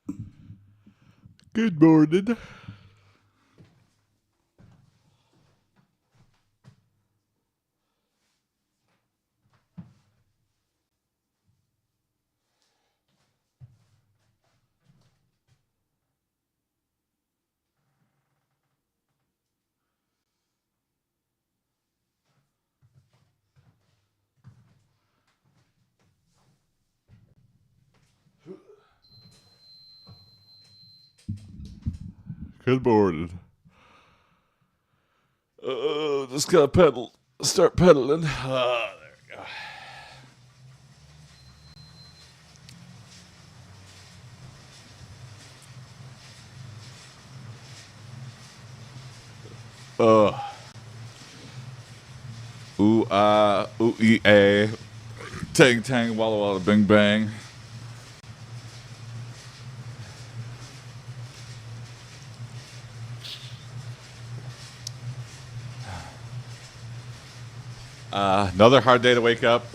Good morning. Good morning. Just gotta pedal. Start pedaling. There we go. Ooh, a. Tang, tang, walla, walla, bing, bang. Another hard day to wake up.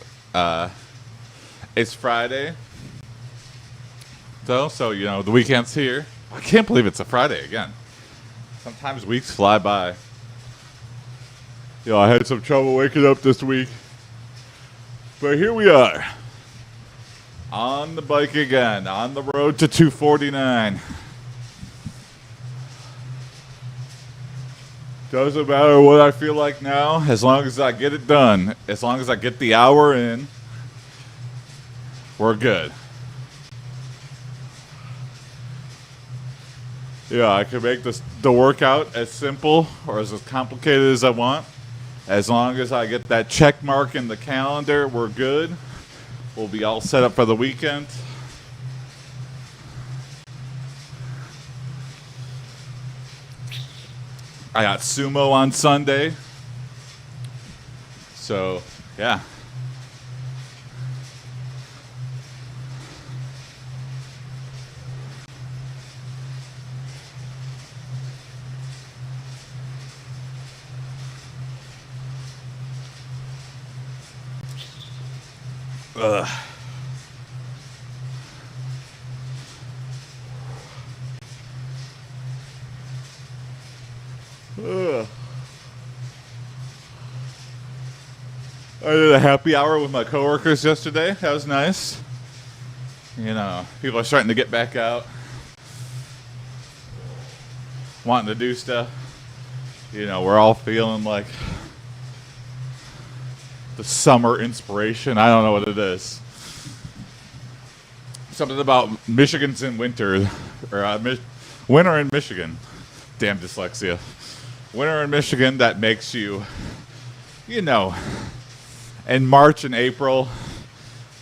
It's Friday, though, so, the weekend's here. I can't believe it's a Friday again. Sometimes weeks fly by. I had some trouble waking up this week. But here we are. On the bike again, on the road to 249. Doesn't matter what I feel like now, as long as I get it done. As long as I get the hour in, we're good. Yeah, I can make the workout as simple or as complicated as I want. As long as I get that check mark in the calendar, we're good. We'll be all set up for the weekend. I got sumo on Sunday. So, yeah. Ugh. Ugh. I did a happy hour with my coworkers yesterday. That was nice. People are starting to get back out, wanting to do stuff. We're all feeling like the summer inspiration. I don't know what it is. Something about Michigan's in winter, or winter in Michigan. Damn dyslexia. Winter in Michigan that makes you, in March and April,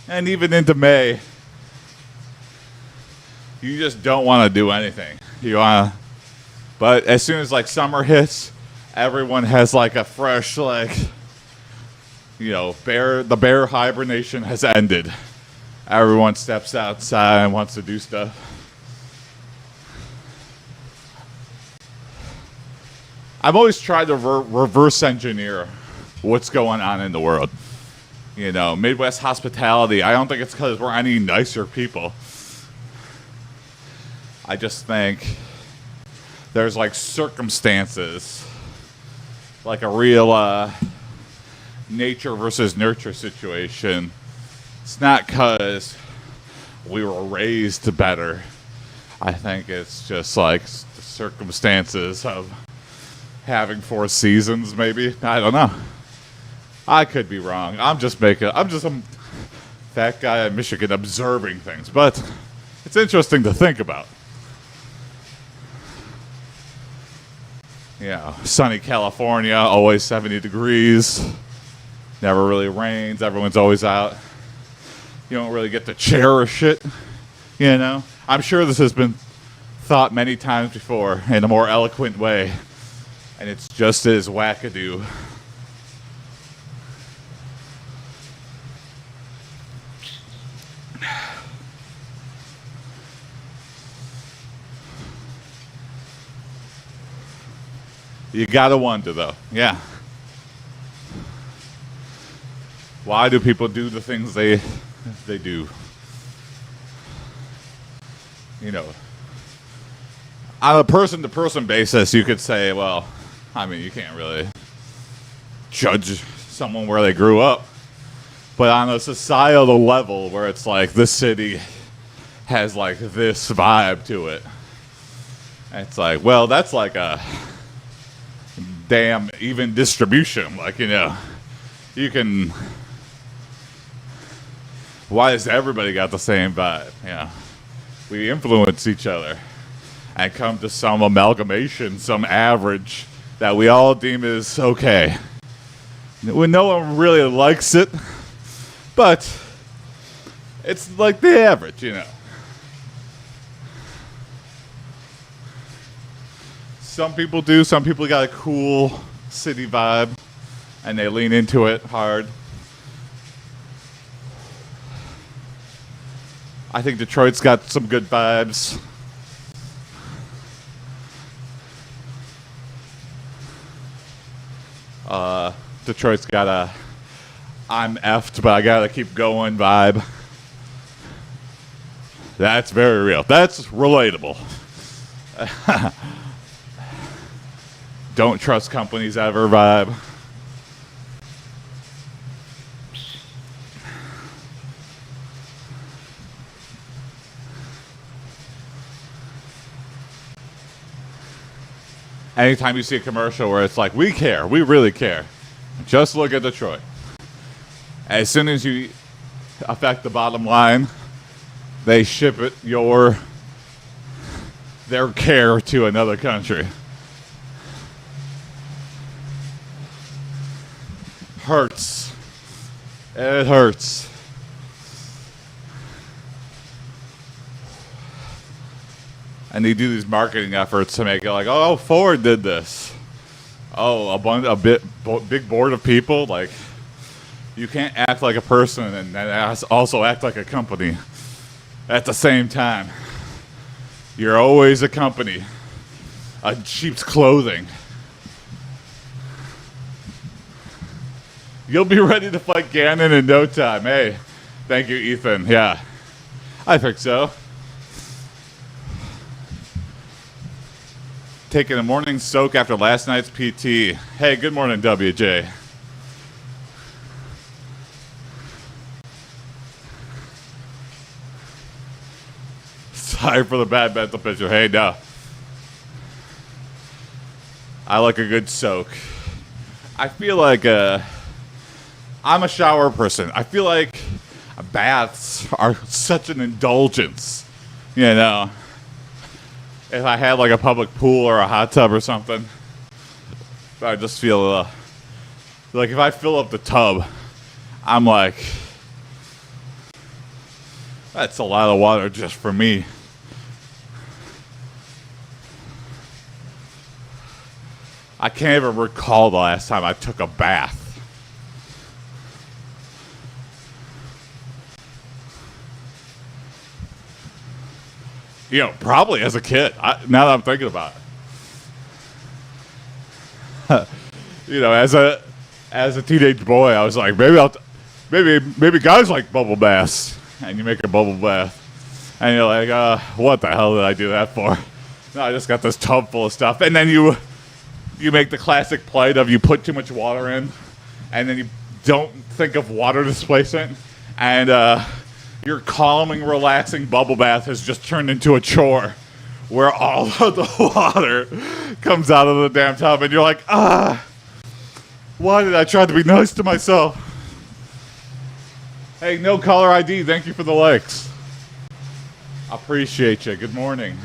and even into May, you just don't want to do anything. But as soon as summer hits, everyone has a fresh the bear hibernation has ended. Everyone steps outside and wants to do stuff. I've always tried to reverse engineer what's going on in the world. Midwest hospitality, I don't think it's because we're any nicer people. I just think there's circumstances, a real nature versus nurture situation. It's not because we were raised better. I think it's just the circumstances of having 4 seasons, maybe. I don't know. I could be wrong. I'm just a fat guy in Michigan observing things, but it's interesting to think about. Sunny California, always 70 degrees. Never really rains. Everyone's always out. You don't really get to cherish it, I'm sure this has been thought many times before in a more eloquent way, and it's just as wackadoo. You gotta wonder, though. Yeah. Why do people do the things they do? you know, on a person-to-person basis, you could say, well, I mean, you can't really judge someone where they grew up. But on a societal level, where it's like this city has like this vibe to it, it's like, well, that's like a damn even distribution. Like, you know, you can. Why has everybody got the same vibe? Yeah, we influence each other and come to some amalgamation, some average that we all deem is okay. When no one really likes it, but it's like the average, you know. Some people do. Some people got a cool city vibe, and they lean into it hard. I think Detroit's got some good vibes. Detroit's got a I'm effed, but I gotta keep going vibe. That's very real. That's relatable. Don't trust companies ever vibe. Anytime you see a commercial where it's like, we care, we really care, just look at Detroit. As soon as you affect the bottom line, they ship it their care to another country. Hurts. It hurts. And they do these marketing efforts to make it like, oh, Ford did this. Oh, big board of people. Like, you can't act like a person and also act like a company at the same time. You're always a company. A sheep's clothing. You'll be ready to fight Ganon in no time. Hey, thank you, Ethan. Yeah, I think so. Taking a morning soak after last night's PT. Hey, good morning, WJ. Sorry for the bad mental picture. Hey, no. I like a good soak. I feel like I'm a shower person. I feel like baths are such an indulgence, you know. If I had like a public pool or a hot tub or something, I just feel like if I fill up the tub, I'm like, that's a lot of water just for me. I can't even recall the last time I took a bath. You know, probably as a kid. Now that I'm thinking about it, you know, as a teenage boy, I was like, maybe guys like bubble baths, and you make a bubble bath, and you're like, what the hell did I do that for? No, I just got this tub full of stuff, and then you make the classic plight of you put too much water in, and then you don't think of water displacement, and your calming, relaxing bubble bath has just turned into a chore where all of the water comes out of the damn tub, and you're like, why did I try to be nice to myself? Hey, no caller ID, thank you for the likes. Appreciate you. Good morning.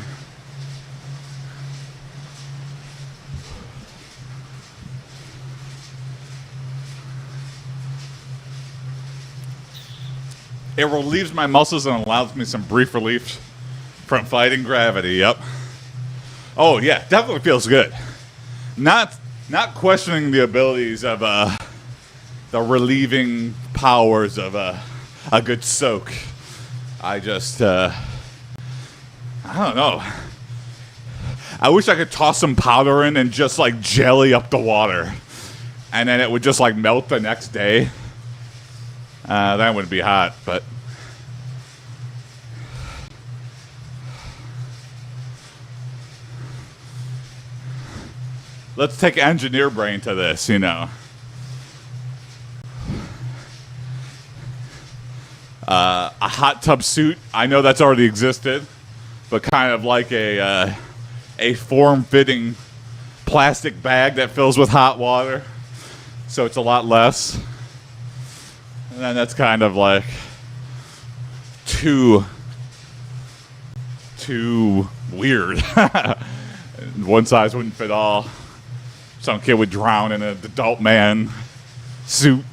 It relieves my muscles and allows me some brief relief from fighting gravity. Yep. Oh yeah, definitely feels good. Not questioning the abilities of the relieving powers of a good soak. I just I don't know. I wish I could toss some powder in and just like jelly up the water, and then it would just like melt the next day. That would be hot, but let's take engineer brain to this, you know. A hot tub suit, I know that's already existed, but kind of like a form-fitting plastic bag that fills with hot water, so it's a lot less. And then that's kind of like too weird. One size wouldn't fit all. Some kid would drown in an adult man suit.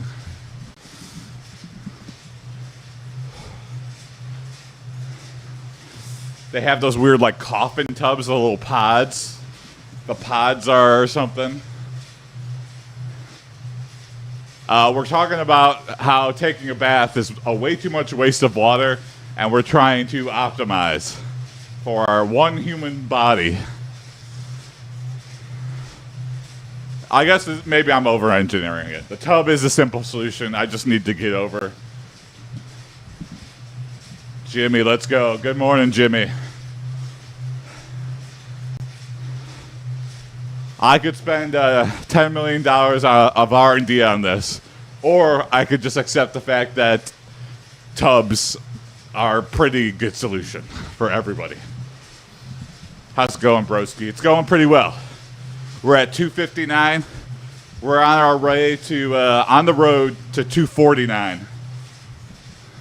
They have those weird like coffin tubs, the little pods. The pods are something. We're talking about how taking a bath is a way too much waste of water, and we're trying to optimize for our one human body. I guess maybe I'm over-engineering it. The tub is a simple solution. I just need to get over. Jimmy, let's go. Good morning, Jimmy. I could spend $10 million of R&D on this, or I could just accept the fact that tubs are a pretty good solution for everybody. How's it going, broski? It's going pretty well. We're at 259. We're on our way to on the road to 249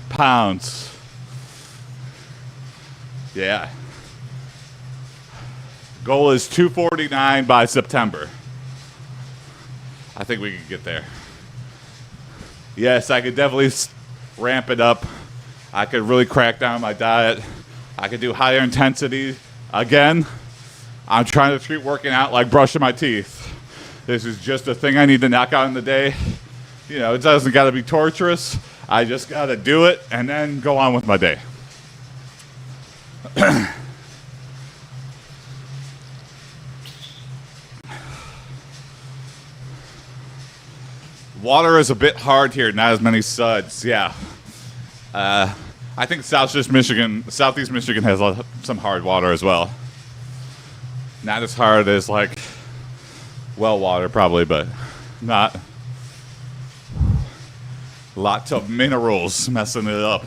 pounds. Yeah. Goal is 249 by September. I think we can get there. Yes, I could definitely ramp it up. I could really crack down on my diet. I could do higher intensity. Again, I'm trying to treat working out like brushing my teeth. This is just a thing I need to knock out in the day. You know, it doesn't got to be torturous. I just got to do it and then go on with my day. Water is a bit hard here, not as many suds, yeah. I think Southeast Michigan has some hard water as well. Not as hard as like well water probably, but not. Lots of minerals messing it up.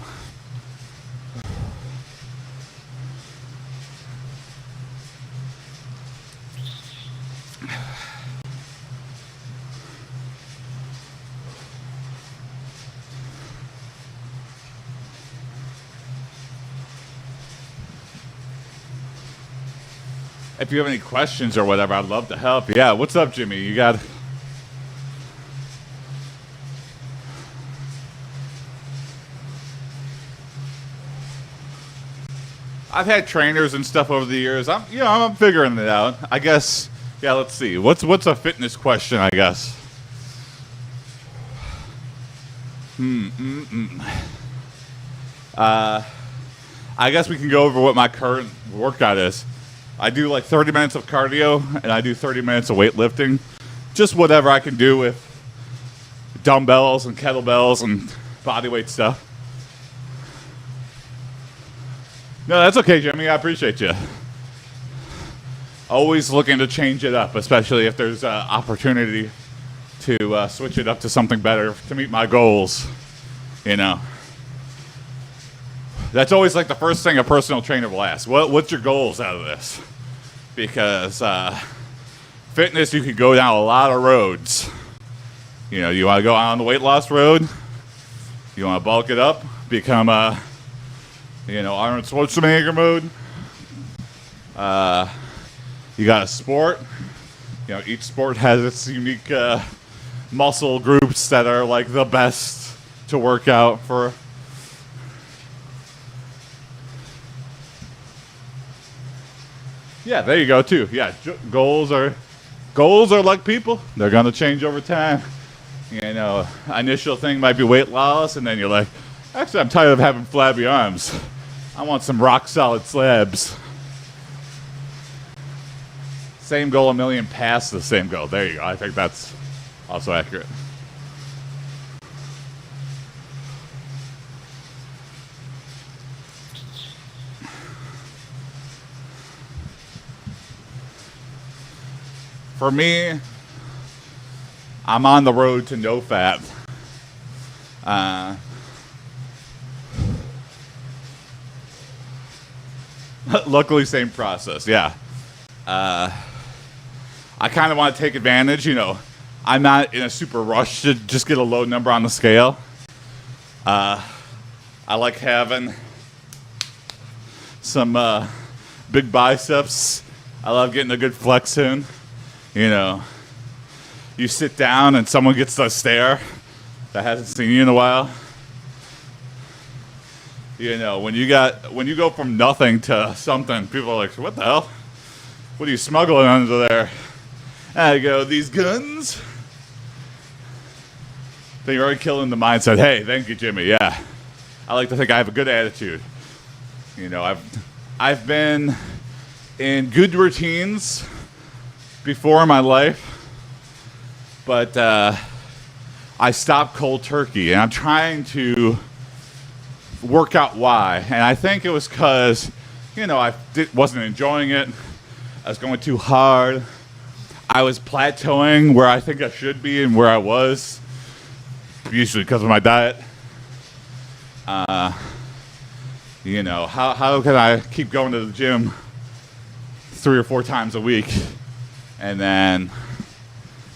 If you have any questions or whatever, I'd love to help. Yeah, what's up, Jimmy? You got... I've had trainers and stuff over the years. I'm figuring it out. I guess, yeah, let's see. What's a fitness question, I guess? I guess we can go over what my current workout is. I do like 30 minutes of cardio, and I do 30 minutes of weightlifting. Just whatever I can do with dumbbells and kettlebells and bodyweight stuff. No, that's okay, Jimmy. I appreciate you. Always looking to change it up, especially if there's an opportunity to switch it up to something better to meet my goals, you know. That's always like the first thing a personal trainer will ask. What's your goals out of this? Because fitness, you could go down a lot of roads. You know, you want to go on the weight loss road. You want to bulk it up, become Arnold Schwarzenegger mode. You got a sport. You know, each sport has its unique muscle groups that are like the best to work out for. Yeah, there you go too. Yeah, goals are like people. They're gonna change over time. You know, initial thing might be weight loss, and then you're like, actually, I'm tired of having flabby arms. I want some rock solid slabs. Same goal, a million past the same goal. There you go. I think that's also accurate. For me, I'm on the road to no fat. Luckily, same process. Yeah. I kind of want to take advantage. I'm not in a super rush to just get a low number on the scale. I like having some big biceps. I love getting a good flex in. You sit down and someone gets the stare that hasn't seen you in a while. When you go from nothing to something, people are like, "What the hell? What are you smuggling under there?" And I go, "These guns." Then you're already killing the mindset. Hey, thank you, Jimmy. Yeah, I like to think I have a good attitude. I've been in good routines before in my life, but I stopped cold turkey, and I'm trying to work out why. And I think it was because, I wasn't enjoying it. I was going too hard. I was plateauing where I think I should be and where I was, usually because of my diet. How can I keep going to the gym 3 or 4 times a week, and then,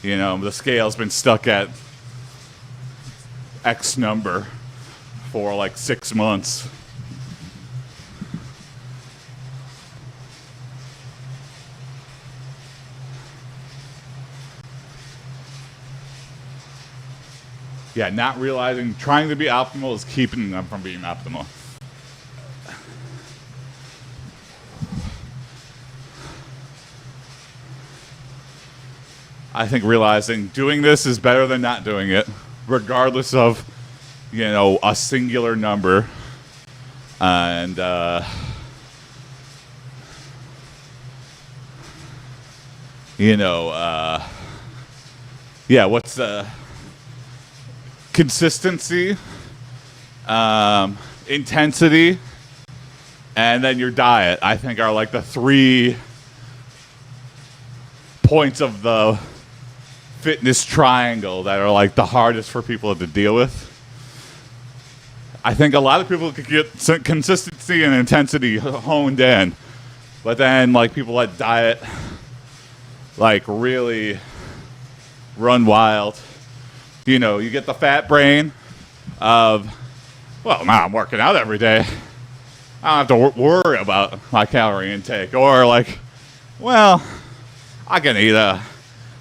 the scale's been stuck at X number for like 6 months. Yeah, not realizing trying to be optimal is keeping them from being optimal. I think realizing doing this is better than not doing it, regardless of, a singular number. And, what's the consistency, intensity, and then your diet, I think, are like the 3 points of the fitness triangle that are like the hardest for people to deal with. I think a lot of people could get some consistency and intensity honed in, but then like people let diet like really run wild. You get the fat brain of, well, now I'm working out every day. I don't have to worry about my calorie intake. Or like, well, I can eat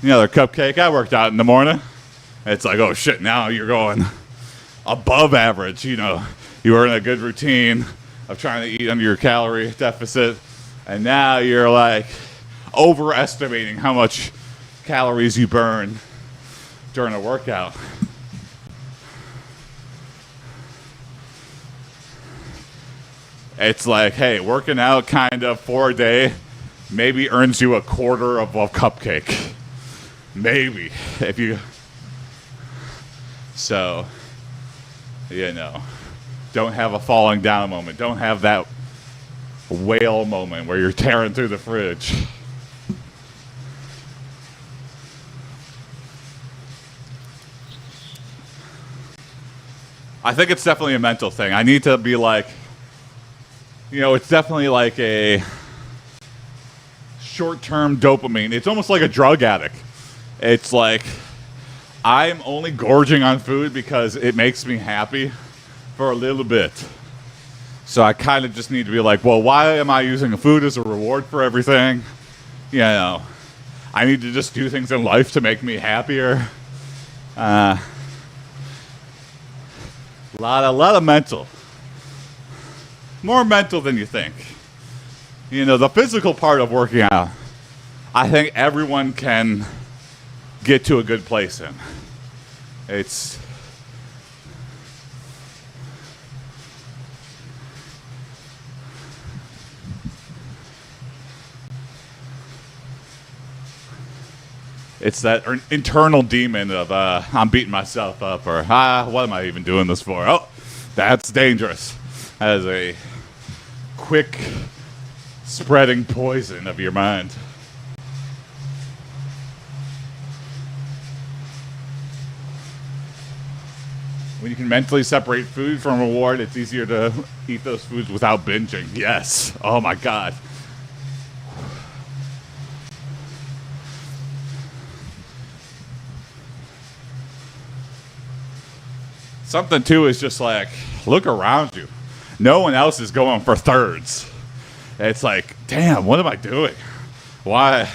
another cupcake. I worked out in the morning. It's like, oh shit, now you're going above average. You were in a good routine of trying to eat under your calorie deficit, and now you're like overestimating how much calories you burn during a workout. It's like, hey, working out kind of for a day maybe earns you a quarter of a cupcake. Maybe. If you... So, don't have a falling down moment. Don't have that whale moment where you're tearing through the fridge. I think it's definitely a mental thing. I need to be like, it's definitely like a short-term dopamine. It's almost like a drug addict. It's like I'm only gorging on food because it makes me happy for a little bit. So I kind of just need to be like, well, why am I using food as a reward for everything? I need to just do things in life to make me happier. A lot of mental. More mental than you think. The physical part of working out, I think everyone can get to a good place in. It's that internal demon of I'm beating myself up, or what am I even doing this for? Oh, that's dangerous. That is a quick spreading poison of your mind. When you can mentally separate food from reward, it's easier to eat those foods without binging. Yes. Oh my God. Something too is just like, look around you. No one else is going for thirds. It's like, damn, what am I doing? Why?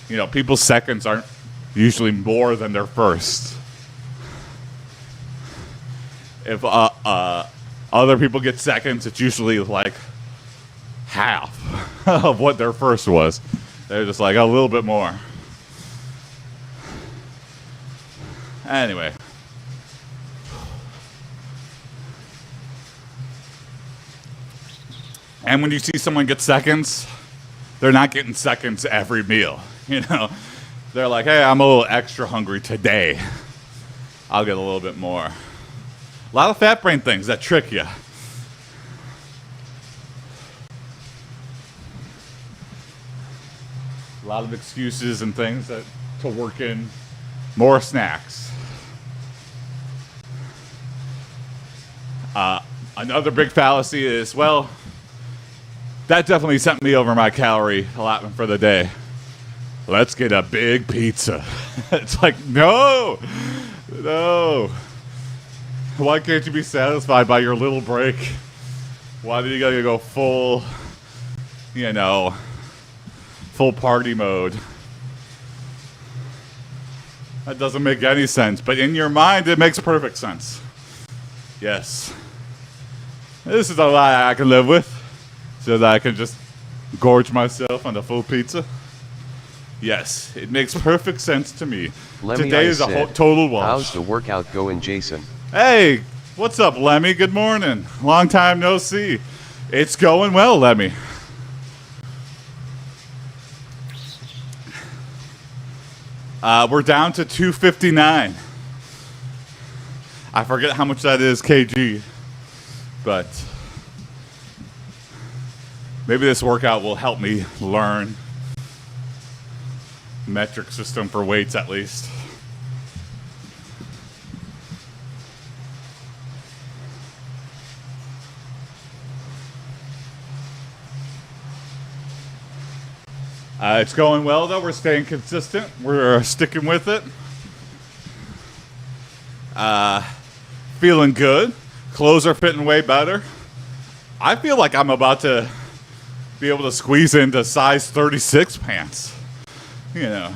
You know, people's seconds aren't usually more than their first. If other people get seconds, it's usually like half of what their first was. They're just like a little bit more. Anyway. And when you see someone get seconds, they're not getting seconds every meal. You know, they're like, hey, I'm a little extra hungry today. I'll get a little bit more. A lot of fat brain things that trick you. A lot of excuses and things that to work in more snacks. Another big fallacy is, well, that definitely sent me over my calorie allotment for the day. Let's get a big pizza. It's like, no. Why can't you be satisfied by your little break? Why do you gotta go full, full party mode? That doesn't make any sense, but in your mind, it makes perfect sense. Yes. This is a lie I can live with, so that I can just gorge myself on the full pizza. Yes, it makes perfect sense to me. Today is a total wash. How's the workout going, Jason? Hey, what's up, Lemmy? Good morning. Long time no see. It's going well, Lemmy. We're down to 259. I forget how much that is kg, but maybe this workout will help me learn metric system for weights at least. It's going well though. We're staying consistent. We're sticking with it. Feeling good. Clothes are fitting way better. I feel like I'm about to be able to squeeze into size 36 pants. You know.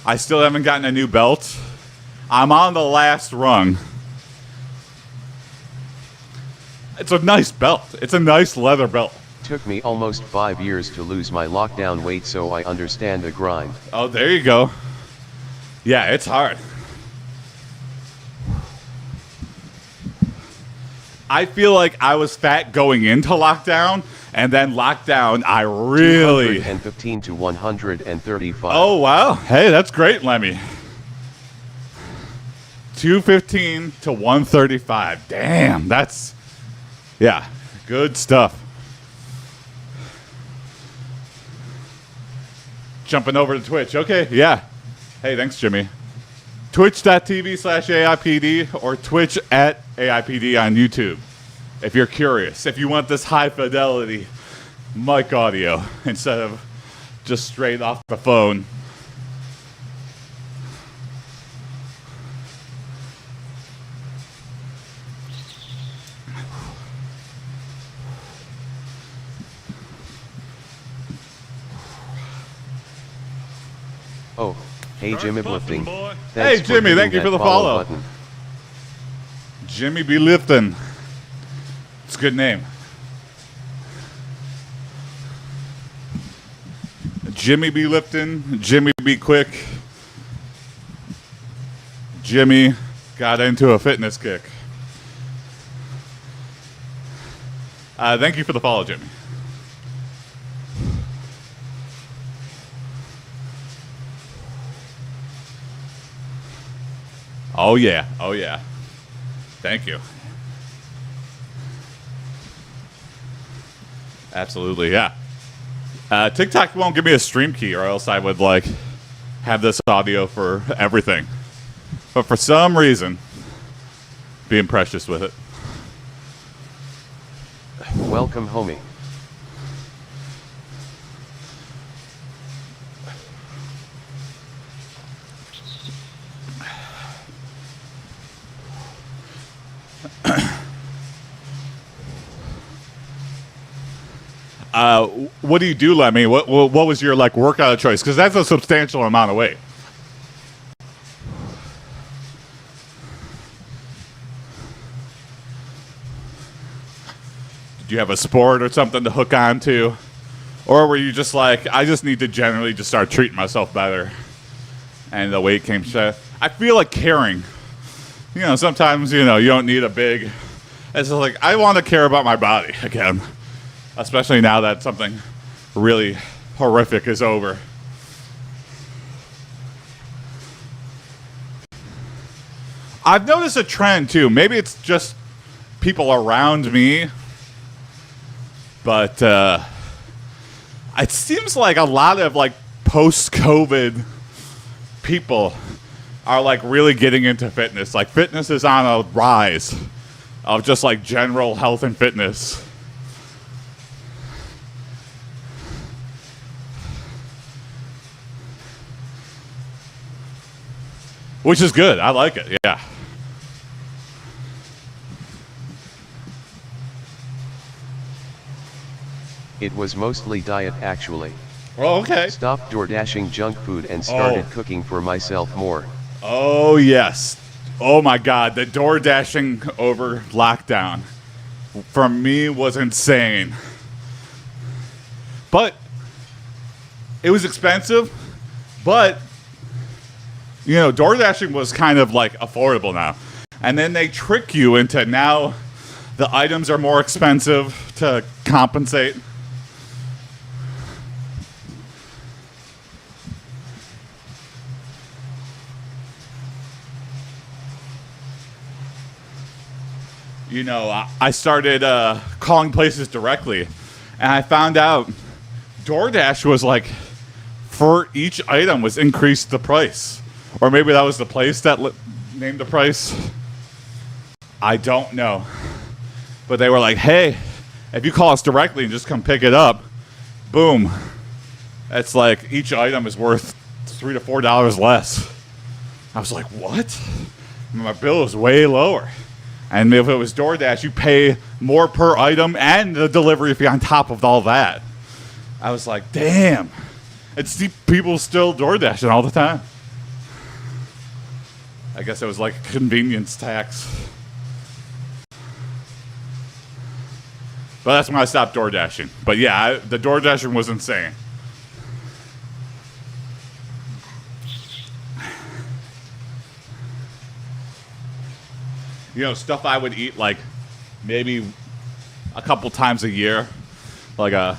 I still haven't gotten a new belt. I'm on the last rung. It's a nice belt. It's a nice leather belt. Took me almost 5 years to lose my lockdown weight, so I understand the grind. Oh, there you go. Yeah, it's hard. I feel like I was fat going into lockdown, and then lockdown, I really... 215 to 135. Oh, wow. Hey, that's great, Lemmy. 215 to 135. Damn, that's... Yeah, good stuff. Jumping over to Twitch. Okay, yeah. Hey, thanks, Jimmy. Twitch.tv/AiPD or Twitch at AiPD on YouTube. If you're curious, if you want this high fidelity mic audio instead of just straight off the phone. Oh, hey Jimmy Lifting. Hey Jimmy, thank you for the follow. Button. Jimmy be lifting. It's a good name. Jimmy be lifting. Jimmy be quick. Jimmy got into a fitness kick. Thank you for the follow, Jimmy. Oh, yeah. Oh, yeah. Thank you. Absolutely, yeah. TikTok won't give me a stream key, or else I would like have this audio for everything. But for some reason, being precious with it. Welcome, homie. What do you do, Lemmy? What was your like workout of choice? Because that's a substantial amount of weight. Did you have a sport or something to hook on to? Or were you just like, I just need to generally just start treating myself better? And the weight came shut. I feel like caring. You know, sometimes, you know, you don't need a big... It's just like, I want to care about my body again. Especially now that something really horrific is over. I've noticed a trend, too. Maybe it's just people around me. But it seems like a lot of like post-COVID people are like really getting into fitness. Like fitness is on a rise of just like general health and fitness. Which is good. I like it. Yeah. It was mostly diet actually. Oh, okay. Stopped DoorDashing junk food and started cooking for myself more. Oh, yes. Oh, my God. The door dashing over lockdown for me was insane. But it was expensive. But, you know, door dashing was kind of like affordable now. And then they trick you into now the items are more expensive to compensate. You know, I started calling places directly, and I found out DoorDash was like, for each item was increased the price. Or maybe that was the place that named the price. I don't know. But they were like, hey, if you call us directly and just come pick it up, boom. It's like each item is worth $3 to $4 less. I was like, what? My bill is way lower. And if it was DoorDash, you pay more per item and the delivery fee on top of all that. I was like, damn. It's people still DoorDashing all the time. I guess it was like a convenience tax. But that's when I stopped DoorDashing. But yeah, the DoorDashing was insane. You know, stuff I would eat like maybe a couple times a year, like a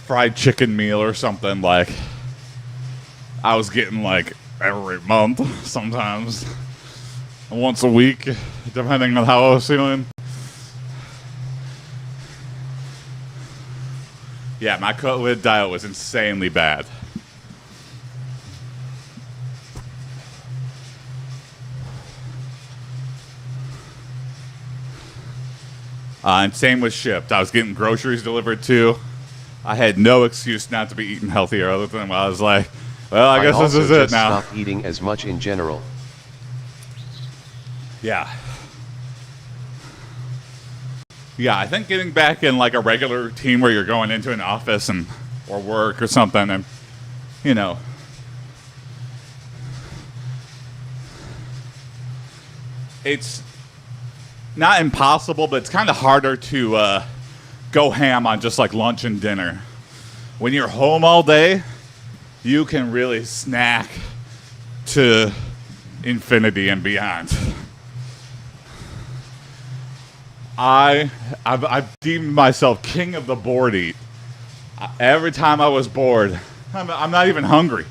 fried chicken meal or something, like I was getting like every month sometimes, once a week, depending on how I was feeling. Yeah, my COVID diet was insanely bad. And same with Shipped. I was getting groceries delivered too. I had no excuse not to be eating healthier other than I was like, well, I guess this is it now. I also stopped eating as much in general. Yeah. Yeah, I think getting back in like a regular routine where you're going into an office and or work or something, and you know, it's not impossible, but it's kind of harder to go ham on just like lunch and dinner. When you're home all day, you can really snack to infinity and beyond. I've deemed myself king of the board eat. Every time I was bored, I'm not even hungry.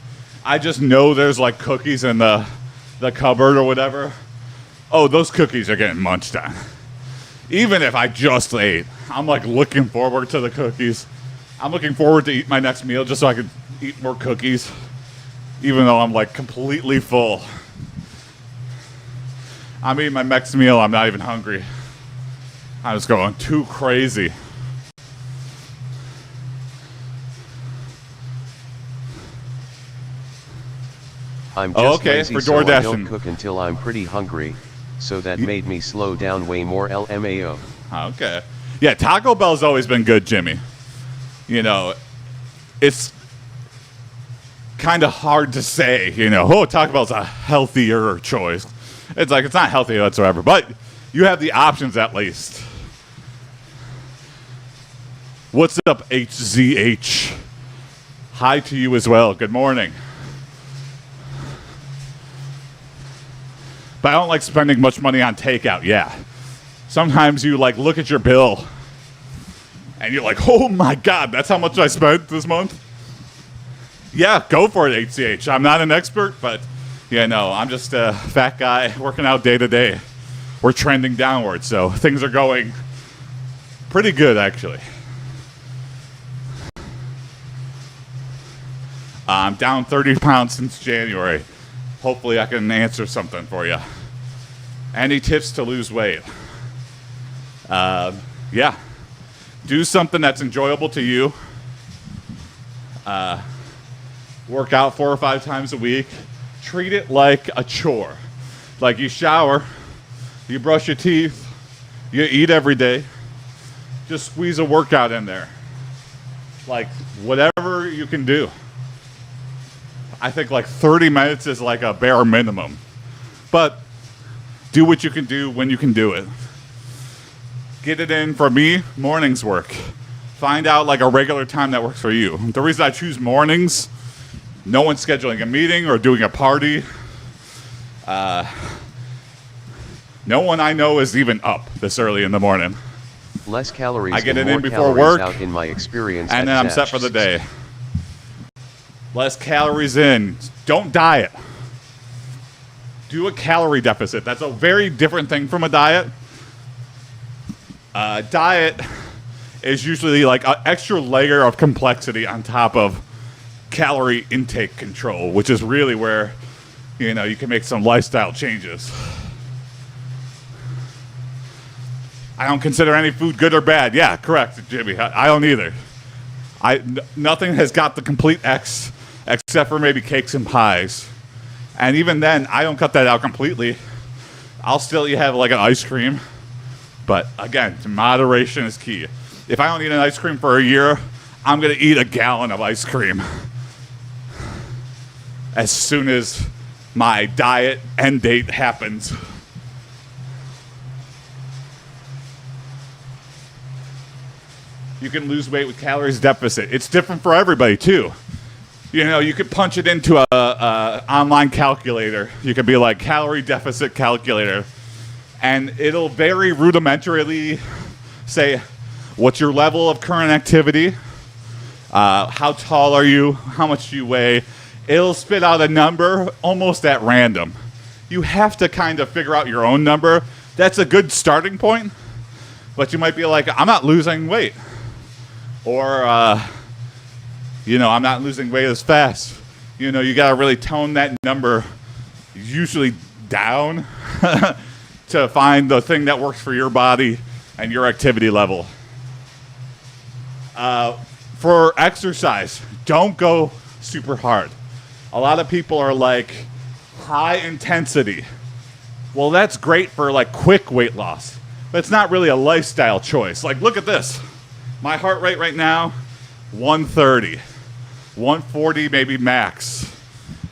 I just know there's like cookies in the cupboard or whatever. Oh, those cookies are getting munched on. Even if I just ate, I'm like looking forward to the cookies. I'm looking forward to eat my next meal just so I can eat more cookies, even though I'm like completely full. I'm eating my next meal. I'm not even hungry. I'm just going too crazy. I'm just okay, lazy, for so I DoorDashing. don't cook until I'm pretty hungry, so that made me slow down way more LMAO. Okay. Yeah, Taco Bell's always been good, Jimmy. You know, it's kind of hard to say, you know, oh, Taco Bell's a healthier choice. It's like, it's not healthy whatsoever, but you have the options at least. What's up, HZH? Hi to you as well. Good morning. But I don't like spending much money on takeout, yeah. Sometimes you like look at your bill and you're like, oh my God, that's how much I spent this month? Yeah, go for it, HCH. I'm not an expert, but yeah, no, I'm just a fat guy working out day to day. We're trending downward, so things are going pretty good, actually. I'm down 30 pounds since January. Hopefully I can answer something for you. Any tips to lose weight? Yeah. Do something that's enjoyable to you. Work out 4 or 5 times a week. Treat it like a chore. Like you shower, you brush your teeth, you eat every day. Just squeeze a workout in there. Like whatever you can do. I think like 30 minutes is like a bare minimum. But do what you can do when you can do it. Get it in. For me, mornings work. Find out like a regular time that works for you. The reason I choose mornings, no one's scheduling a meeting or doing a party. No one I know is even up this early in the morning. Less calories. I get it more in before calories work, out in my experience, and then I'm set for the day. Less calories in. Don't diet. Do a calorie deficit. That's a very different thing from a diet. Diet is usually like an extra layer of complexity on top of calorie intake control, which is really where, you know, you can make some lifestyle changes. I don't consider any food good or bad. Yeah, correct, Jimmy. I don't either. Nothing has got the complete X except for maybe cakes and pies. And even then, I don't cut that out completely. I'll still have like an ice cream. But again, moderation is key. If I don't eat an ice cream for a year, I'm going to eat a gallon of ice cream as soon as my diet end date happens. You can lose weight with calories deficit. It's different for everybody too. You know, you could punch it into a online calculator. You could be like calorie deficit calculator, and it'll very rudimentarily say what's your level of current activity, how tall are you, how much do you weigh. It'll spit out a number almost at random. You have to kind of figure out your own number. That's a good starting point, but you might be like, I'm not losing weight. Or, you know, I'm not losing weight as fast. You know, you got to really tone that number usually down to find the thing that works for your body and your activity level. For exercise, don't go super hard. A lot of people are like, high intensity. Well, that's great for like quick weight loss, but it's not really a lifestyle choice. Like, look at this. My heart rate right now, 130, 140 maybe max.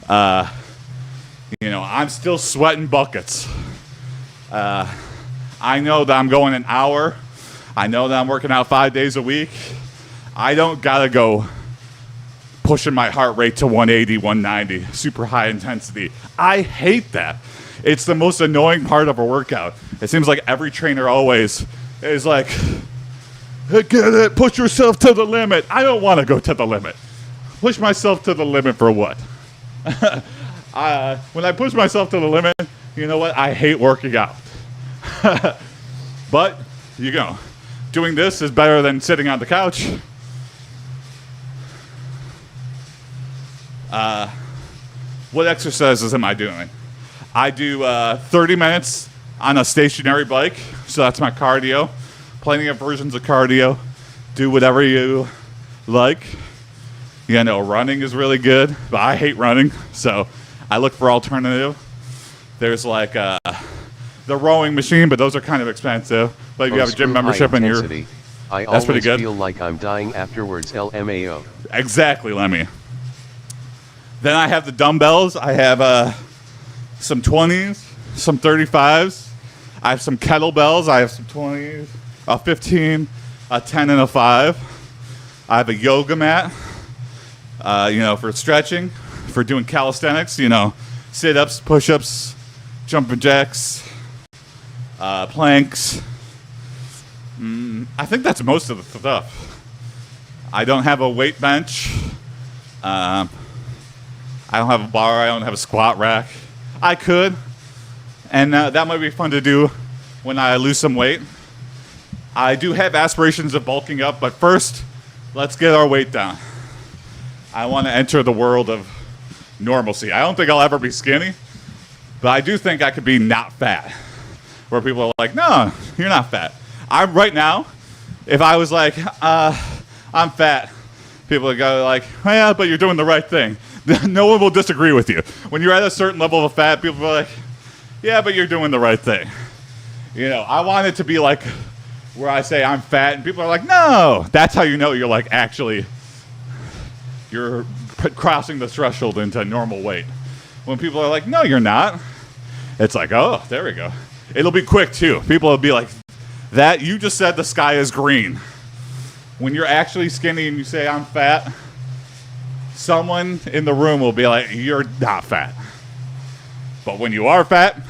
You know, I'm still sweating buckets. I know that I'm going an hour. I know that I'm working out 5 days a week. I don't gotta go pushing my heart rate to 180, 190, super high intensity. I hate that. It's the most annoying part of a workout. It seems like every trainer always is like, get it, push yourself to the limit. I don't want to go to the limit. Push myself to the limit for what? When I push myself to the limit, you know what? I hate working out. But, you know, doing this is better than sitting on the couch. What exercises am I doing? I do 30 minutes on a stationary bike, so that's my cardio. Plenty of versions of cardio. Do whatever you like. You know, running is really good, but I hate running, so I look for alternative. There's like the rowing machine, but those are kind of expensive. But if you have a gym membership and you're, I that's pretty good. feel like I'm dying afterwards. LMAO. Exactly, Lemmy. Then I have the dumbbells. I have some 20s, some 35s. I have some kettlebells. I have some 20s, a 15, a 10, and a 5. I have a yoga mat, you know, for stretching, for doing calisthenics, you know, sit-ups, push-ups, jumping jacks, planks. I think that's most of the stuff. I don't have a weight bench. I don't have a bar. I don't have a squat rack. I could, and that might be fun to do when I lose some weight. I do have aspirations of bulking up, but first, let's get our weight down. I want to enter the world of normalcy. I don't think I'll ever be skinny, but I do think I could be not fat, where people are like, no, you're not fat. I'm right now, if I was like, I'm fat, people would go like, well, yeah, but you're doing the right thing. No one will disagree with you. When you're at a certain level of fat, people are like, yeah, but you're doing the right thing. You know, I want it to be like where I say I'm fat, and people are like, no. That's how you know you're like actually, you're crossing the threshold into normal weight. When people are like, no, you're not. It's like, oh, there we go. It'll be quick, too. People will be like, that, you just said the sky is green. When you're actually skinny and you say I'm fat, someone in the room will be like, you're not fat. But when you are fat,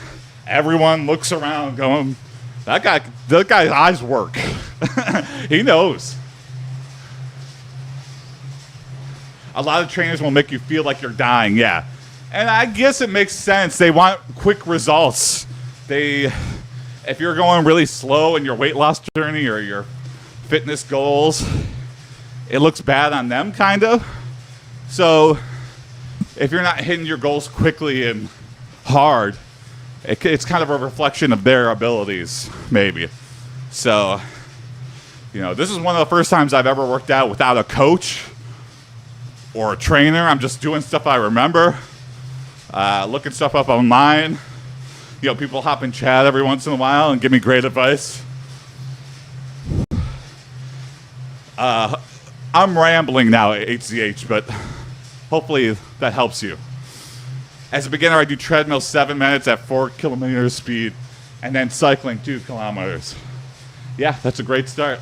everyone looks around going, that guy's eyes work. He knows. A lot of trainers will make you feel like you're dying, yeah. And I guess it makes sense. They want quick results. If you're going really slow in your weight loss journey or your fitness goals, it looks bad on them, kind of. So if you're not hitting your goals quickly and hard, it's kind of a reflection of their abilities, maybe. So, you know, this is one of the first times I've ever worked out without a coach or a trainer. I'm just doing stuff I remember, looking stuff up online. You know, people hop in chat every once in a while and give me great advice. I'm rambling now at HCH, but hopefully that helps you. As a beginner, I do treadmill 7 minutes at 4 kilometers speed, and then cycling 2 kilometers. Yeah, that's a great start.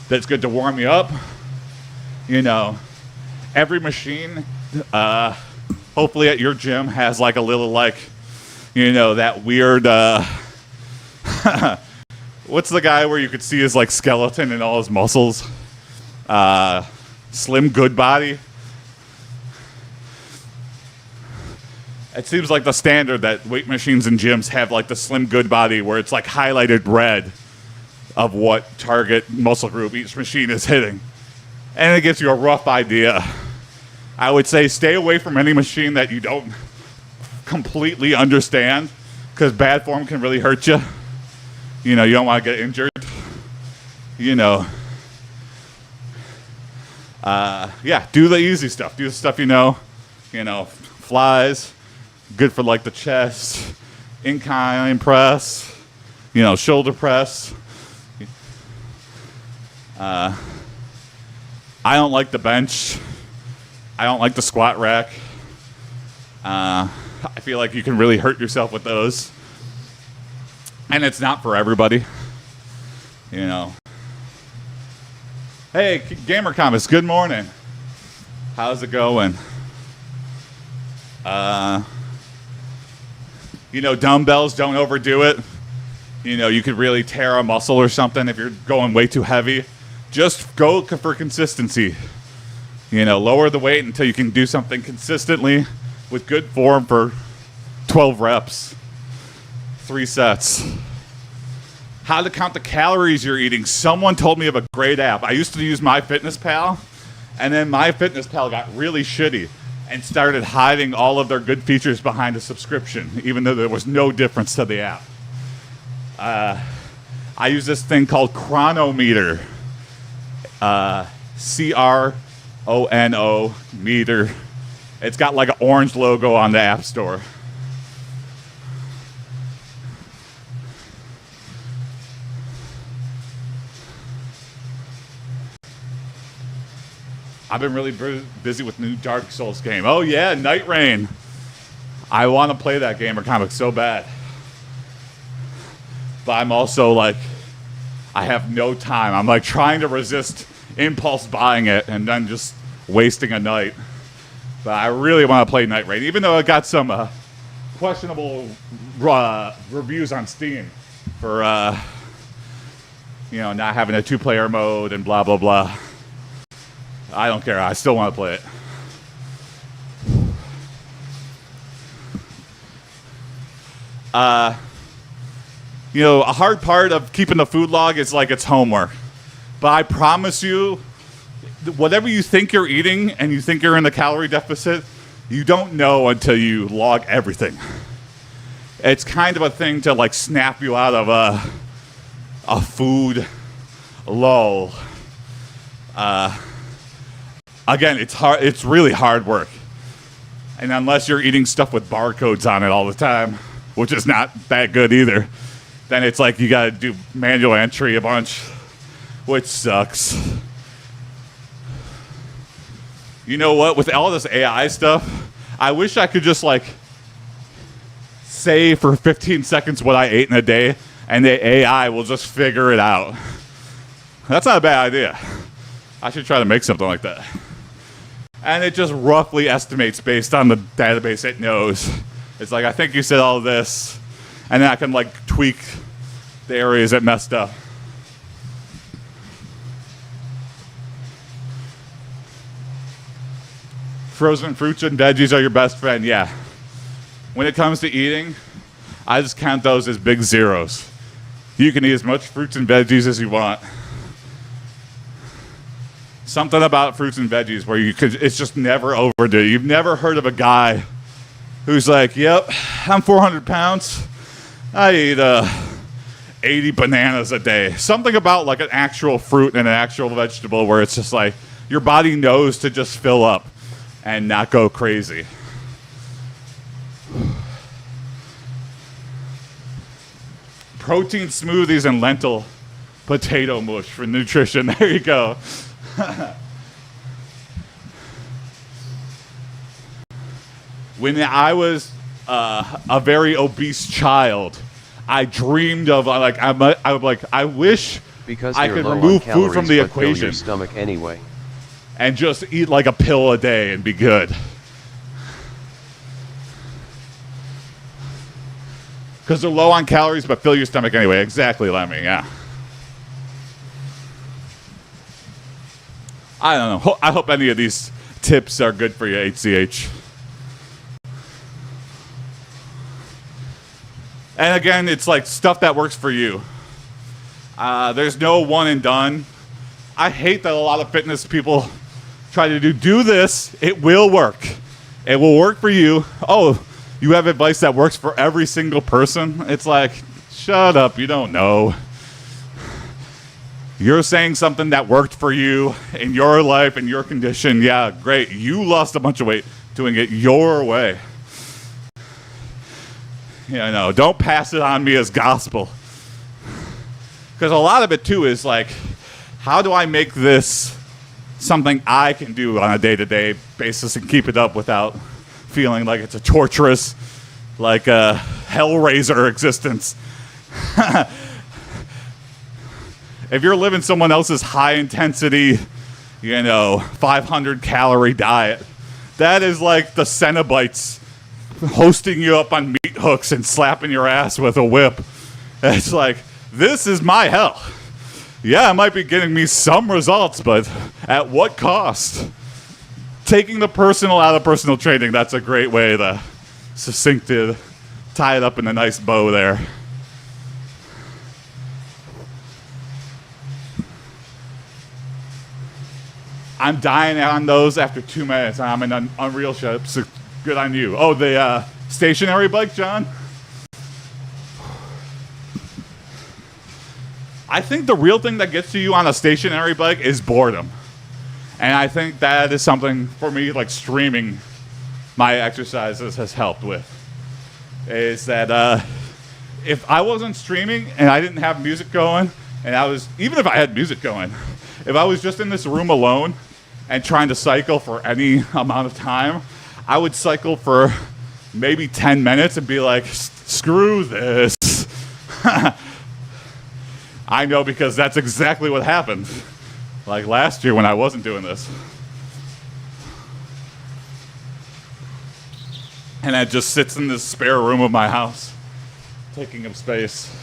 That's good to warm you up. You know, every machine, hopefully at your gym, has like a little like, you know, that weird, what's the guy where you could see his like skeleton and all his muscles? Slim Good Body. It seems like the standard that weight machines and gyms have like the Slim Good Body where it's like highlighted red of what target muscle group each machine is hitting. And it gives you a rough idea. I would say stay away from any machine that you don't completely understand, because bad form can really hurt you. You know, you don't want to get injured. You know. Yeah, do the easy stuff. Do the stuff you know. You know, flies. Good for like the chest, incline press, you know, shoulder press. I don't like the bench. I don't like the squat rack. I feel like you can really hurt yourself with those. And it's not for everybody, you know. Hey, Gamer Comics, good morning. How's it going? You know, dumbbells, don't overdo it. You know, you could really tear a muscle or something if you're going way too heavy. Just go for consistency. You know, lower the weight until you can do something consistently with good form for 12 reps. 3 sets. How to count the calories you're eating. Someone told me of a great app. I used to use MyFitnessPal, And then MyFitnessPal got really shitty and started hiding all of their good features behind a subscription, even though there was no difference to the app. I use this thing called Chronometer. CRONO meter. It's got like an orange logo on the App Store. I've been really busy with the new Dark Souls game. Oh yeah, Night Rain. I want to play that game or comic so bad. But I'm also like, I have no time. I'm like trying to resist impulse buying it and then just wasting a night. But I really want to play Night Rain, even though it got some questionable reviews on Steam for not having a 2-player mode and blah blah blah. I don't care. I still want to play it. A hard part of keeping the food log is like it's homework. But I promise you, whatever you think you're eating and you think you're in a calorie deficit, you don't know until you log everything. It's kind of a thing to like snap you out of a food lull. Again, it's hard. It's really hard work. And unless you're eating stuff with barcodes on it all the time, which is not that good either, then it's like you got to do manual entry a bunch, which sucks. You know what? With all this AI stuff, I wish I could just like say for 15 seconds what I ate in a day, and the AI will just figure it out. That's not a bad idea. I should try to make something like that. And it just roughly estimates based on the database it knows. It's like, I think you said all this, and then I can like tweak the areas that messed up. Frozen fruits and veggies are your best friend, yeah. When it comes to eating, I just count those as big zeros. You can eat as much fruits and veggies as you want. Something about fruits and veggies where it's just never overdue. You've never heard of a guy who's like, yep, I'm 400 pounds. I eat 80 bananas a day. Something about like an actual fruit and an actual vegetable where it's just like your body knows to just fill up and not go crazy. Protein smoothies and lentil potato mush for nutrition. There you go. When I was a very obese child, I dreamed of I wish because I could remove food from the equation, your stomach anyway, and just eat like a pill a day and be good. Because they're low on calories, but fill your stomach anyway. Exactly, Lemmy. Yeah. I don't know. I hope any of these tips are good for you, HCH. And again, it's like stuff that works for you. There's no one and done. I hate that a lot of fitness people try to do this. It will work. It will work for you. Oh, you have advice that works for every single person? It's like, shut up. You don't know. You're saying something that worked for you in your life and your condition. Yeah, great. You lost a bunch of weight doing it your way. No, don't pass it on me as gospel. Because a lot of it, too, is like, how do I make this something I can do on a day-to-day basis and keep it up without feeling like it's a torturous, like a Hellraiser existence? If you're living someone else's high-intensity, 500-calorie diet, that is like the Cenobites hosting you up on meat hooks and slapping your ass with a whip. It's like, this is my hell. Yeah, it might be getting me some results, but at what cost? Taking the personal out of personal training, that's a great way to succinctly tie it up in a nice bow there. I'm dying on those after 2 minutes. I'm in unreal shape, so good on you. Oh, the stationary bike, John? I think the real thing that gets to you on a stationary bike is boredom. And I think that is something for me, like streaming my exercises has helped with. Is that if I wasn't streaming and I didn't have music going, and even if I had music going, if I was just in this room alone and trying to cycle for any amount of time, I would cycle for maybe 10 minutes and be like, screw this. I know, because that's exactly what happened. Like last year when I wasn't doing this. And it just sits in this spare room of my house, taking up space.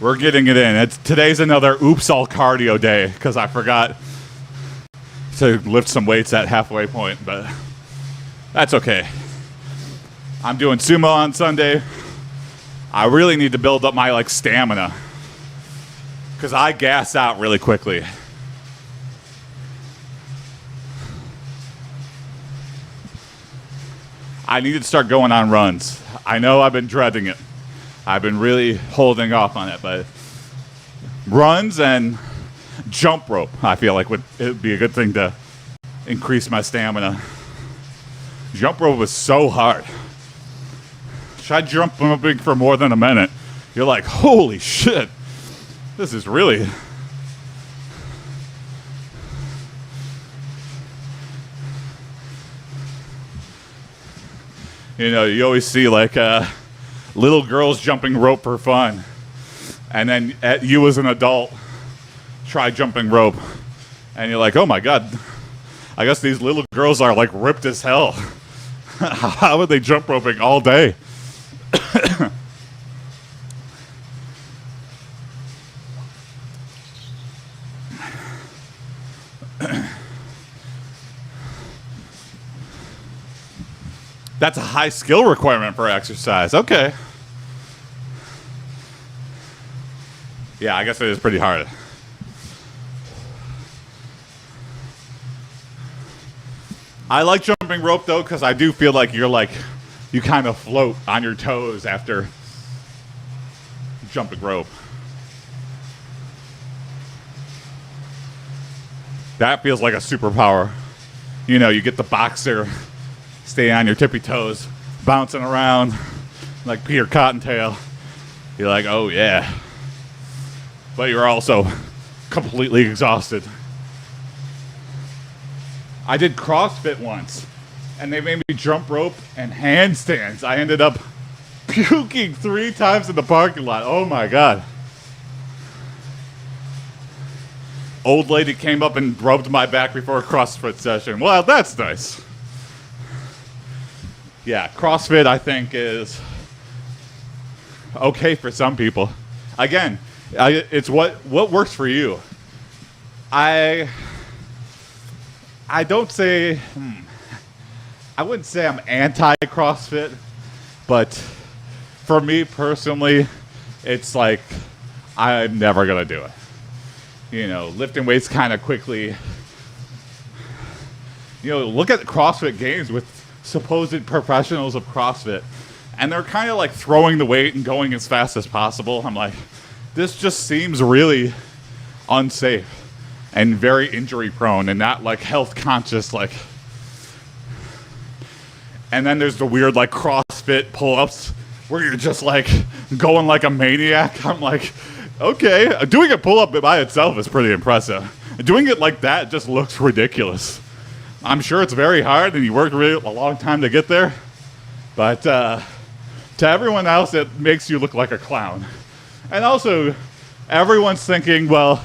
We're getting it in. Today's another oops all cardio day because I forgot to lift some weights at halfway point, but that's okay. I'm doing sumo on Sunday. I really need to build up my stamina because I gas out really quickly. I need to start going on runs. I know I've been dreading it. I've been really holding off on it, but runs and jump rope, I feel like it would be a good thing to increase my stamina. Jump rope was so hard. Try jumping for more than a minute. You're like, holy shit, this is really... You know, you always see little girls jumping rope for fun. And then you as an adult try jumping rope. And you're like, oh my God, I guess these little girls are ripped as hell. How are they jump roping all day? That's a high skill requirement for exercise. Okay. Yeah, I guess it is pretty hard. I like jumping rope though, because I do feel like you kind of float on your toes after jumping rope. That feels like a superpower. You know, you get the boxer, stay on your tippy toes, bouncing around like Peter Cottontail. You're like, oh yeah. But you're also completely exhausted. I did CrossFit once, and they made me jump rope and handstands. I ended up puking 3 times in the parking lot. Oh my God. Old lady came up and rubbed my back before a CrossFit session. Well, that's nice. Yeah, CrossFit I think is okay for some people. Again, it's what works for you. I don't say, I wouldn't say I'm anti-CrossFit, but for me personally, it's like I'm never gonna do it. You know, lifting weights kind of quickly. You know, look at the CrossFit games with supposed professionals of CrossFit, and they're kind of throwing the weight and going as fast as possible. I'm like, this just seems really unsafe and very injury prone and not health conscious. And then there's the weird CrossFit pull-ups where you're just going like a maniac. I'm like, okay, doing a pull-up by itself is pretty impressive. Doing it like that just looks ridiculous. I'm sure it's very hard and you worked really a long time to get there, but to everyone else it makes you look like a clown. And also, everyone's thinking, well,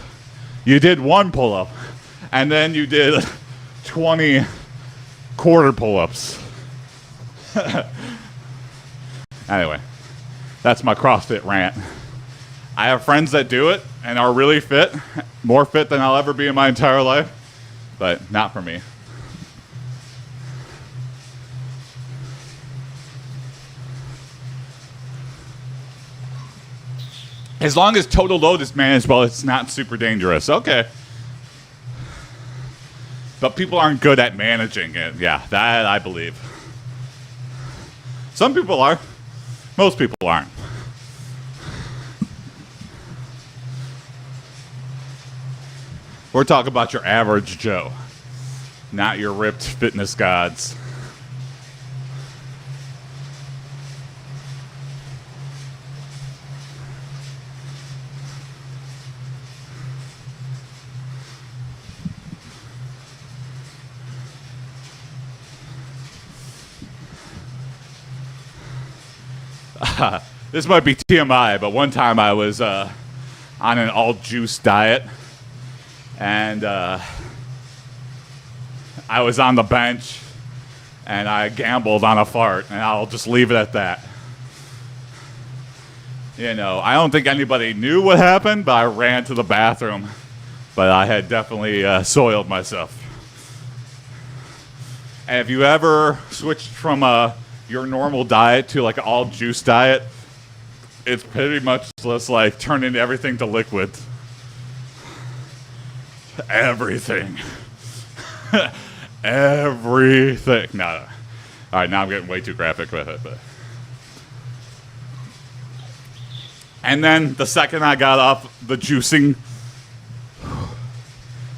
you did 1 pull-up, and then you did 20 quarter pull-ups. Anyway, that's my CrossFit rant. I have friends that do it and are really fit, more fit than I'll ever be in my entire life, but not for me. As long as total load is managed well, it's not super dangerous. Okay. But people aren't good at managing it. Yeah, that I believe. Some people are. Most people aren't. We're talking about your average Joe, not your ripped fitness gods. This might be TMI, but one time I was on an all-juice diet, and I was on the bench, and I gambled on a fart, and I'll just leave it at that. You know, I don't think anybody knew what happened, but I ran to the bathroom, but I had definitely soiled myself. And if you ever switched from your normal diet to like an all-juice diet, it's pretty much just like turning everything to liquid. Everything. Everything. No. All right, now I'm getting way too graphic with it. But. And then the second I got off the juicing,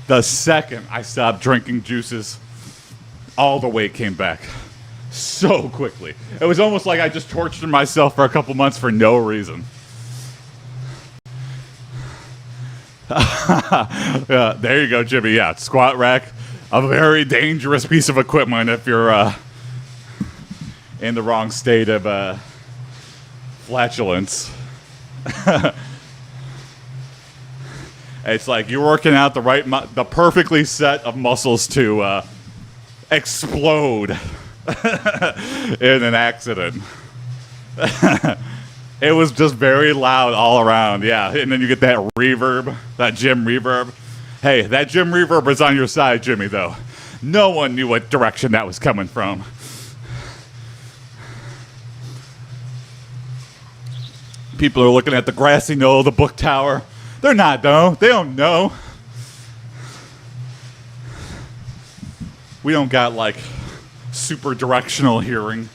the second I stopped drinking juices, all the weight came back. So quickly. It was almost like I just tortured myself for a couple months for no reason. Yeah, there you go, Jimmy. Yeah, squat rack, a very dangerous piece of equipment if you're in the wrong state of flatulence. It's like you're working out the perfectly set of muscles to explode in an accident. It was just very loud all around, yeah. And then you get that reverb, that gym reverb. Hey, that gym reverb is on your side, Jimmy, though. No one knew what direction that was coming from. People are looking at the grassy knoll, the book tower. They're not, though. They don't know. We don't got, like, super directional hearing.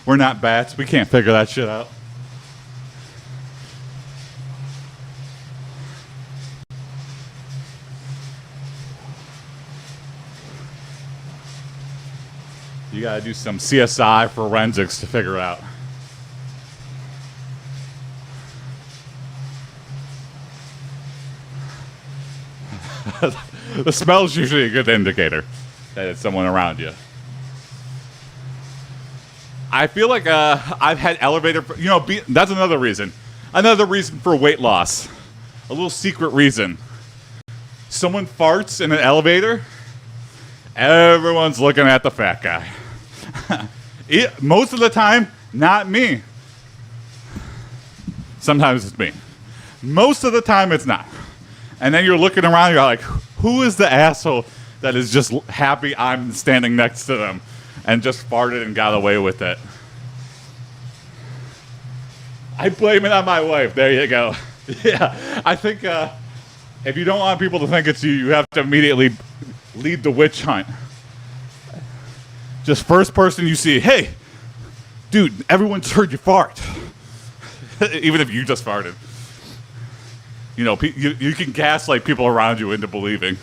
We're not bats. We can't figure that shit out. You gotta do some CSI forensics to figure it out. The smell's usually a good indicator that it's someone around you. I feel like I've had elevator, that's another reason. Another reason for weight loss. A little secret reason. Someone farts in an elevator, everyone's looking at the fat guy. Most of the time, not me. Sometimes it's me. Most of the time, it's not. And then you're looking around, you're like, who is the asshole that is just happy I'm standing next to them and just farted and got away with it? I blame it on my wife. There you go. Yeah, I think if you don't want people to think it's you, you have to immediately lead the witch hunt. Just first person you see, hey, dude, everyone just heard you fart. Even if you just farted. You know, you can gaslight people around you into believing.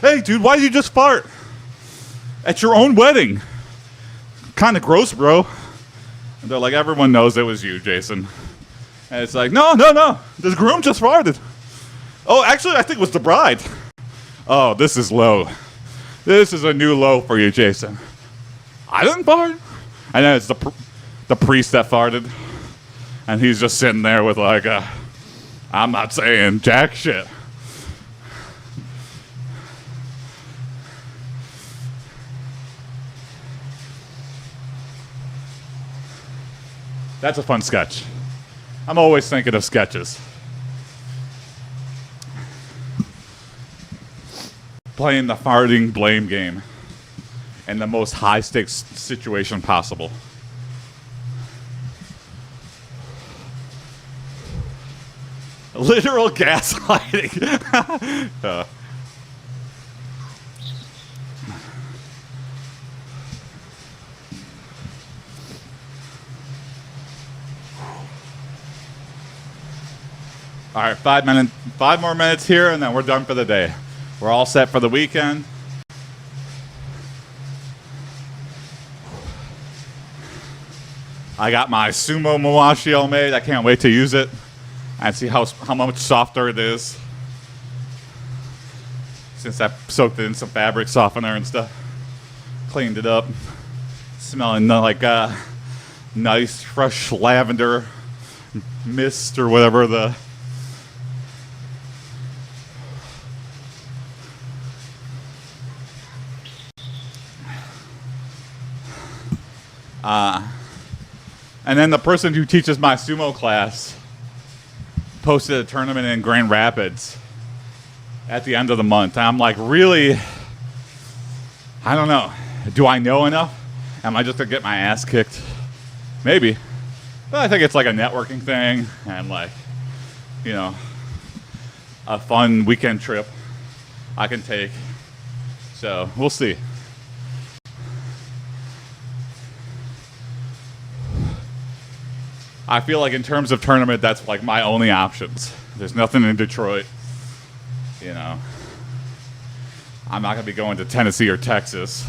Hey, dude, why did you just fart? At your own wedding. Kind of gross, bro. And they're like, everyone knows it was you, Jason. And it's like, no. This groom just farted. Oh, actually, I think it was the bride. Oh, this is low. This is a new low for you, Jason. I didn't fart. And then it's the priest that farted. And he's just sitting there with like I'm not saying jack shit. That's a fun sketch. I'm always thinking of sketches. Playing the farting blame game in the most high-stakes situation possible. Literal gaslighting. All right, 5 more minutes here, and then we're done for the day. We're all set for the weekend. I got my sumo mawashio made. I can't wait to use it and see how much softer it is. Since I soaked it in some fabric softener and stuff, cleaned it up, smelling like nice fresh lavender mist or whatever the. And then the person who teaches my sumo class posted a tournament in Grand Rapids at the end of the month. And I'm like, really? I don't know. Do I know enough? Am I just going to get my ass kicked? Maybe. But I think it's like a networking thing and like, you know, a fun weekend trip I can take. So we'll see. I feel like in terms of tournament, that's like my only options. There's nothing in Detroit. You know, I'm not going to be going to Tennessee or Texas.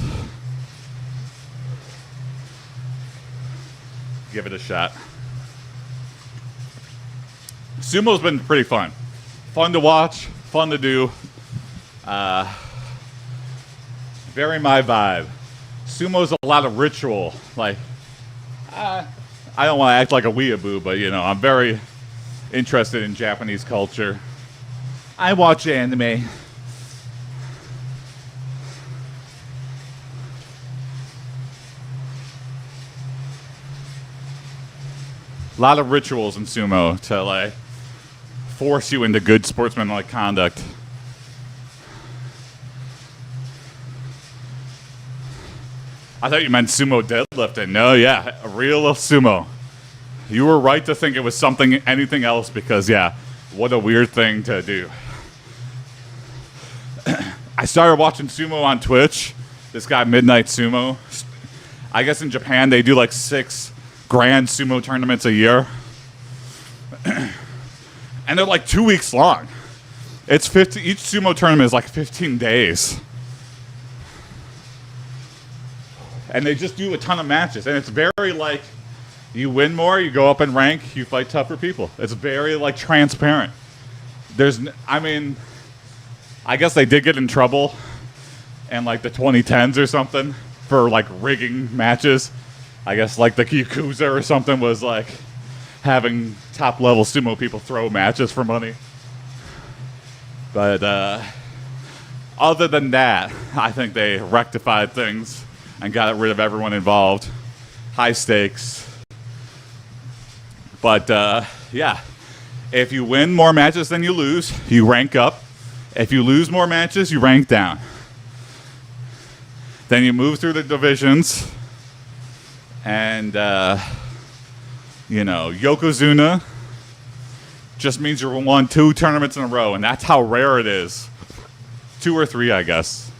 Give it a shot. Sumo's been pretty fun. Fun to watch, fun to do. Very my vibe. Sumo's a lot of ritual. Like, I don't want to act like a weeaboo, but, you know, I'm very interested in Japanese culture. I watch anime. A lot of rituals in sumo to, like, force you into good sportsmanlike conduct. I thought you meant sumo deadlifting. No, yeah, a real sumo. You were right to think it was anything else because, yeah, what a weird thing to do. I started watching sumo on Twitch. This guy, Midnight Sumo. I guess in Japan they do like 6 grand sumo tournaments a year. And they're like 2 weeks long. Each sumo tournament is like 15 days. And they just do a ton of matches. And it's very like, you win more, you go up in rank, you fight tougher people. It's very like transparent. I guess they did get in trouble in like the 2010s or something for like rigging matches. I guess like the Yakuza or something was like having top level sumo people throw matches for money. But other than that, I think they rectified things and got rid of everyone involved. High stakes. But, yeah. If you win more matches than you lose, you rank up. If you lose more matches, you rank down. Then you move through the divisions. And, Yokozuna just means you won 2 tournaments in a row. And that's how rare it is. 2 or 3, I guess.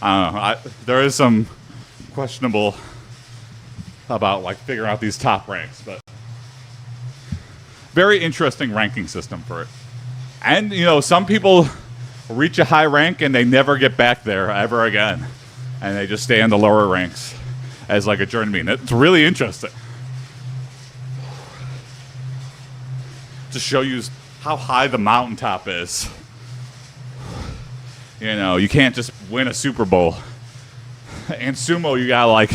I don't know. There is some questionable about like figuring out these top ranks, but very interesting ranking system for it. And some people reach a high rank and they never get back there ever again, and they just stay in the lower ranks as like a journeyman. It's really interesting to show you how high the mountaintop is. You can't just win a Super Bowl. And sumo, you gotta like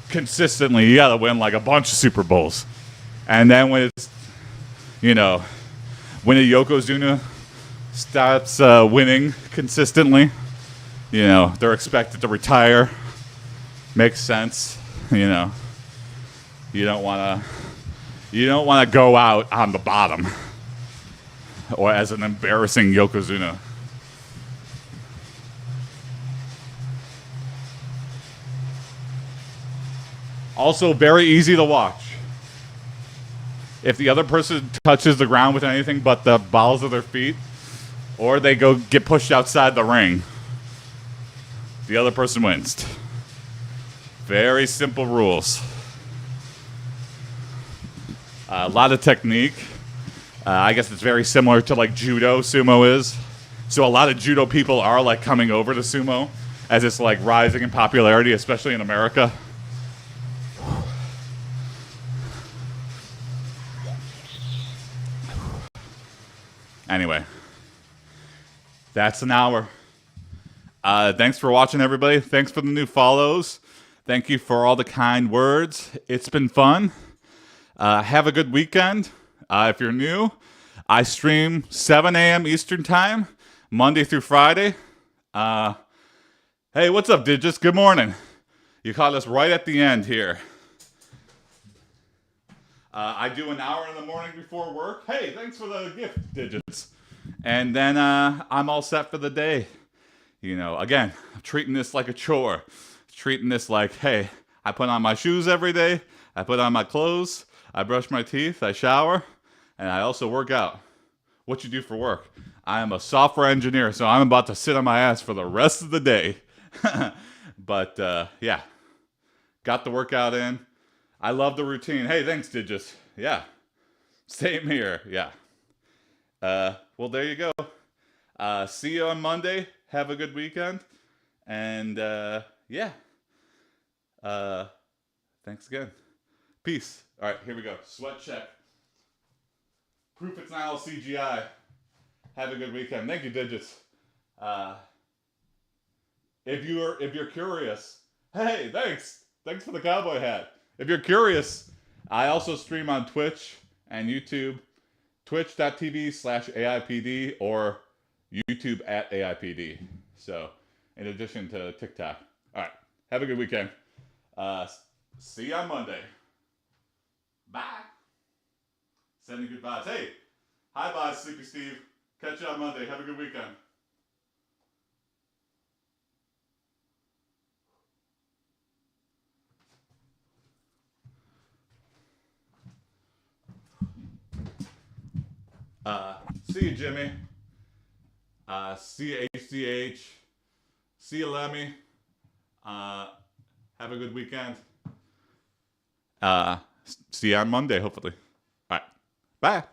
consistently, you gotta win like a bunch of Super Bowls. And then when it's, when a Yokozuna stops winning consistently, they're expected to retire. Makes sense. You don't wanna go out on the bottom or as an embarrassing Yokozuna. Also very easy to watch. If the other person touches the ground with anything but the balls of their feet, or they go get pushed outside the ring, the other person wins. Very simple rules. A lot of technique. I guess it's very similar to like judo, sumo is. So a lot of judo people are like coming over to sumo as it's like rising in popularity, especially in America. Anyway, that's an hour. Thanks for watching, everybody. Thanks for the new follows. Thank you for all the kind words. It's been fun. Have a good weekend. If you're new, I stream 7 a.m. Eastern Time, Monday through Friday. Hey, what's up, Digits? Good morning. You caught us right at the end here. I do an hour in the morning before work. Hey, thanks for the gift, Digits. And then I'm all set for the day. You know, again, I'm treating this like a chore. Treating this like, hey, I put on my shoes every day. I put on my clothes. I brush my teeth. I shower. And I also work out. What you do for work? I am a software engineer, so I'm about to sit on my ass for the rest of the day. But, yeah. Got the workout in. I love the routine. Hey, thanks, Digits. Yeah. Same here. Yeah. Well, there you go. See you on Monday. Have a good weekend. And, yeah. Thanks again. Peace. All right, here we go. Sweat check. Proof it's not all CGI. Have a good weekend. Thank you, Digits. If you're curious, hey, thanks. Thanks for the cowboy hat. If you're curious, I also stream on Twitch and YouTube, twitch.tv/AiPD or YouTube at AiPD. So, in addition to TikTok. All right. Have a good weekend. See you on Monday. Bye. Sending good vibes. Hey, hi, bye, Sleepy Steve. Catch you on Monday. Have a good weekend. See you, Jimmy. See you, HCH. See you, Lemmy. Have a good weekend. See you on Monday, hopefully. All right. Bye.